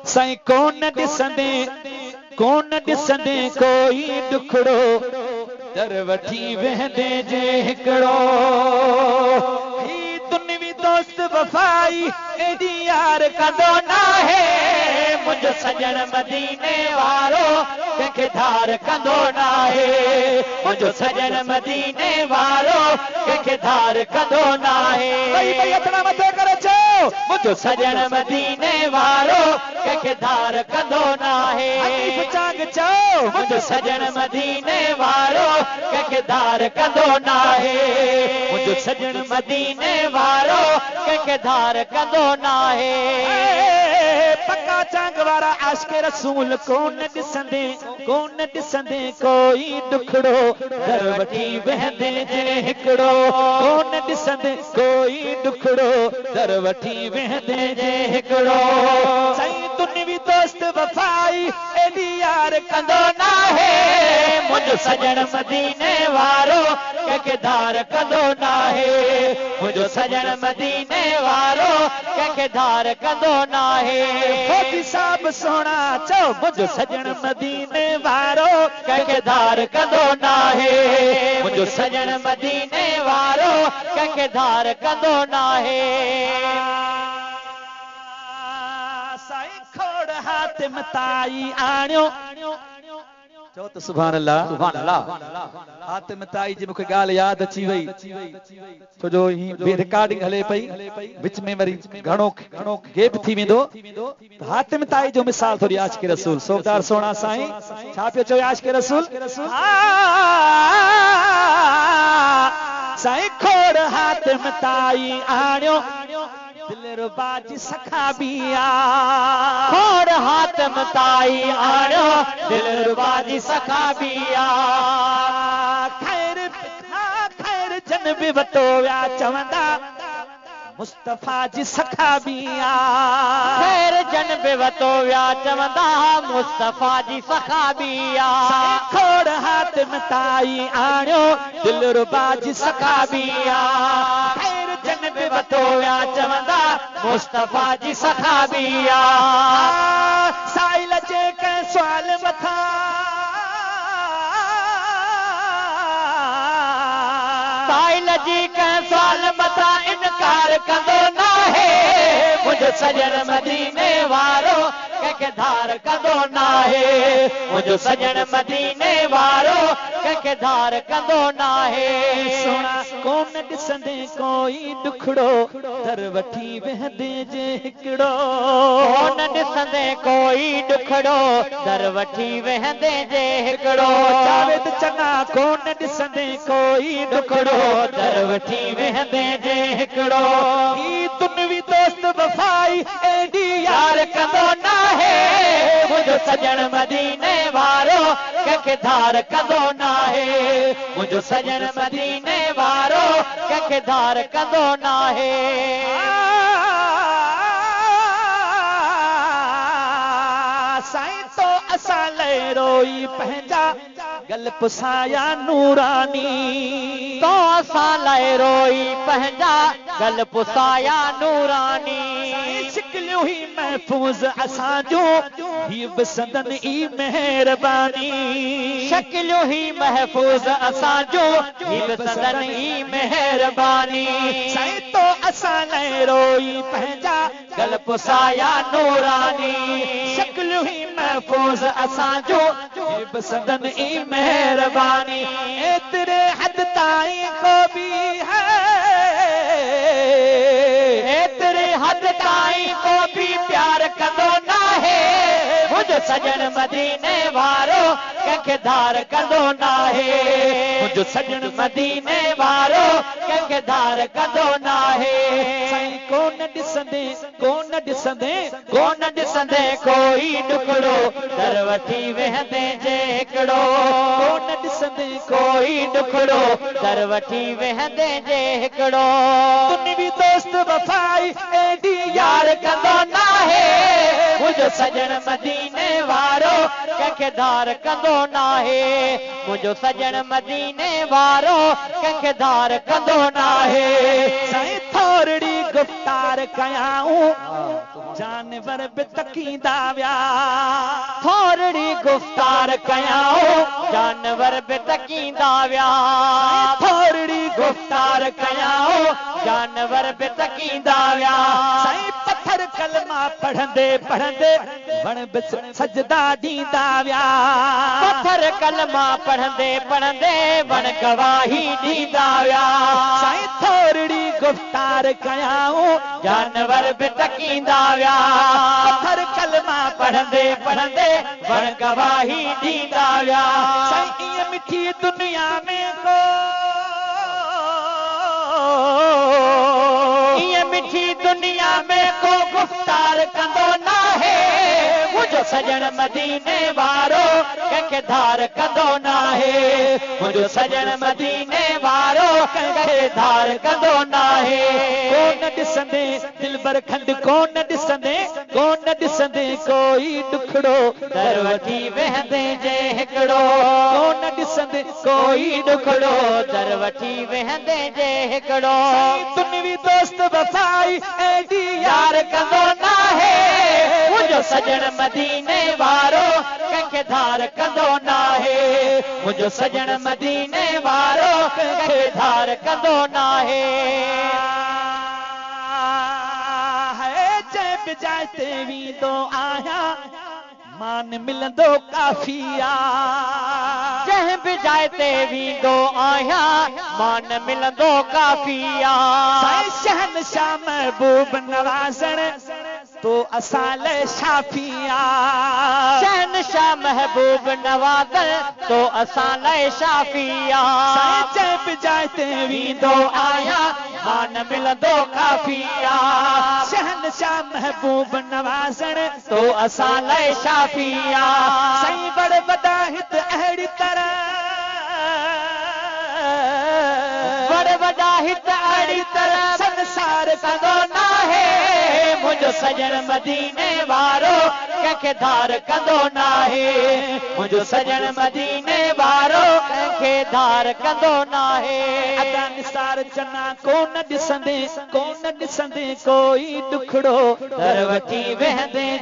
साईं कोन ॾिसंदे कोई ॾुखड़ो दर वठी वेंदे जे हिकिड़ो ही दुनियावी दोस्त वफ़ाई एडी यार कंदो नाहे मुंहिंजो सजण मदीने वारो कंहिंखे धार कंदो नाहे मुंहिंजो सजण मदीने वारो कंहिंखे धार कंदो नाहे मुंहिंजो सजण मदीने वारो कंहिंखे धार कंदो नाहे मुंहिंजो सजण मदीने वारो कंहिंखे धार कंदो नाहे मुंहिंजो सजण मदीने वारो कंहिंखे धार कंदो नाहे पक्का चांग वारा आशिक़ रसूल कोन ॾिसंदे कोई ॾुखड़ो दर वठी वेंदे जे हिकिड़ो कोन ॾिसंदे कोई ॾुखड़ो दर वठी वेंदे जे हिकिड़ो साईं दुनियावी दोस्त वफ़ाई एडी यार कंदो नाहे मुंहिंजो सजण मदीने वारो कंहिंखे धार कंदो नाहे मुंहिंजो सजण मदीने वारो कंहिंखे धार कंदो नाहे फौजी साहब सोना चओ मुंहिंजो सजण मदीने वारो कंहिंखे धार कंदो नाहे मुंहिंजो सजण मदीने वारो कंहिंखे धार कंदो नाहे साईं खोड़ हातिम ताई आणियो चओ त सुभान अल्लाह हातिम ताई जी मूंखे ॻाल्हि यादि अची वई छो जो ही रिकॉर्डिंग हले पई विच में वरी घणो गैप थी वेंदो हातिम ताई जो मिसाल थोरी आशिक़ रसूल सोबदार सोना साईं छा पियो चओ आशिक़ रसूल साईं खोड़ हातिम ताई आणियो दिलरुबा जी सखाबिया खोड़ हातिम ताई आणियो दिलरुबा जी सखाबिया खैर जन बि वतो विया चवंदा मुस्तफ़ा जी सखाबिया खैर जन बि वतो विया चवंदा मुस्तफ़ा जी सखाबिया खोड़ हातिम ताई आणियो दिलरुबा जी सखाबिया खैर जन बि वतो विया चवंदा मुस्तफ़ा जी सखाबिया साइल जे कंहिं सुवाल मथां साइल जी कंहिं सुवाल मथां इनकार कंदो नाहे मुंहिंजो सजण मदीने वारो कंहिंखे धार कंदो नाहे मुंहिंजो सजण मदीने वारो कंहिंखे धार कंदो नाहे सोना कोन ॾिसंदे कोई ॾुखड़ो दर वठी वेंदे जे हिकिड़ो कोन ॾिसंदे कोई ॾुखड़ो दर वठी वेंदे जे हिकिड़ो जावेद चङा कोन ॾिसंदे कोई ॾुखड़ो दर वठी वेंदे जे हिकिड़ो ही दुनियावी दोस्त वफ़ाई एडी यार कंदो नाहे मुंहिंजो सजण मदीने वारो कंहिंखे धार कंदो नाहे मुंहिंजो सजण मदीने वारो कंहिंखे धार कंदो नाहे साईं तो असां लाइ रोई पंहिंजा गल पुसाया नूरानी तो असां लाइ रोई पंहिंजा गल पुसाया नूरानी शिकलियूं ही महफूज़ असां जो ही बसंदन ई मेहरबानी शिकलियूं ही महफूज़ असां जो ही बसंदन ई मेहरबानी साईं तो असां लाइ रोई पंहिंजा गल पुसाया नूरानी शिकलियूं ही महफूज़ असां जो ही बसंदन ई मेहरबानी एतिरे हद ताईं को भी है एतिरे हद ताईं को भी प्यार कंदो नाहे मुंहिंजो सजण मदीने वारो कंहिंखे धार कंदो नाहे मुंहिंजो सजण मदीने वारो कंहिंखे धार कंदो नाहे साईं कोन ॾिसंदे कोई ॾुखड़ो दर वठी वेंदे जे हिकिड़ो कोन ॾिसंदे कोई ॾुखड़ो दर वठी वेंदे जे हिकिड़ो दुनियावी दोस्त वफ़ाई एडी यार कंदो नाहे मुंहिंजो सजण मदीने वारो कंहिंखे धार कंदो नाहे मुंहिंजो सजण मदीने वारो कंहिंखे धार कंदो नाहे साईं थोरड़ी गुफ्तार कयाऊं जानवर बि तकींदा विया थोरड़ी गुफ्तार कयाऊं जानवर बि तकींदा विया थोरड़ी गुफ्तार कयाऊं जानवर बि तकींदा विया साईं पत्थर कलमा पढ़ंदे पढ़ंदे वण बि सजदा ॾींदा विया पत्थर कलमा पढ़ंदे पढ़ंदे वण गवाही ॾींदा विया साईं थोरड़ी गुफ्तार कयाऊं जानवर बि तकींदा विया पत्थर कलमा पढ़ंदे पढ़ंदे वण गवाही ॾींदा विया साईं ईअं मिठी दुनिया में को ईअं मिठी दुनिया में को गुफ्तार कंदो नाहे मुंहिंजो सजण मदीने वारो कंहिंखे धार कंदो नाहे मुंहिंजो सजण मदीने वारो कंहिंखे धार कंदो नाहे कोन ॾिसंदे दिलबर खंड कोन ॾिसंदे कोई ॾुखड़ो दर वठी वेहंदे जे हिकिड़ो कोन ॾिसंदे कोई ॾुखड़ो दर वठी वेहंदे जे हिकिड़ो दुनियावी दोस्त वफाई एडी यार कंदो नाहे मुंहिंजो सजण मदीने वारो कंहिंखे धार कंदो नाहे मुंहिंजो सजण मदीने वारो कंहिंखे धार कंदो नाहे जाते वींदो आहियां मान मिलंदो काफिया जंहिं बि जाइ ते वेंदो आहियां मान मिलंदो काफिया साईं शहनशाह महबूब नवाज़ण तो असां लाइ शाफिया शहनशाह महबूब नवाज़ण तो असां लाइ शाफिया साईं जंहिं बि जाइ ते वेंदो आहियां मान मिलंदो काफिया शहनशाह महबूब नवाज़ण तो असां लाइ शाफिया साईं बड़ वॾा हित अहिड़ी तरह बड़ वॾा हित अहिड़ी तरह संसार कंदो नाहे मुंहिंजो सजण मदीने वारो कंहिंखे धार कंदो नाहे मुंहिंजो सजण मदीने वारो कंहिंखे धार कंदो नाहे अदा निसार चना कोन ॾिसंदे कोई ॾुखड़ो दर वठी वेहंदे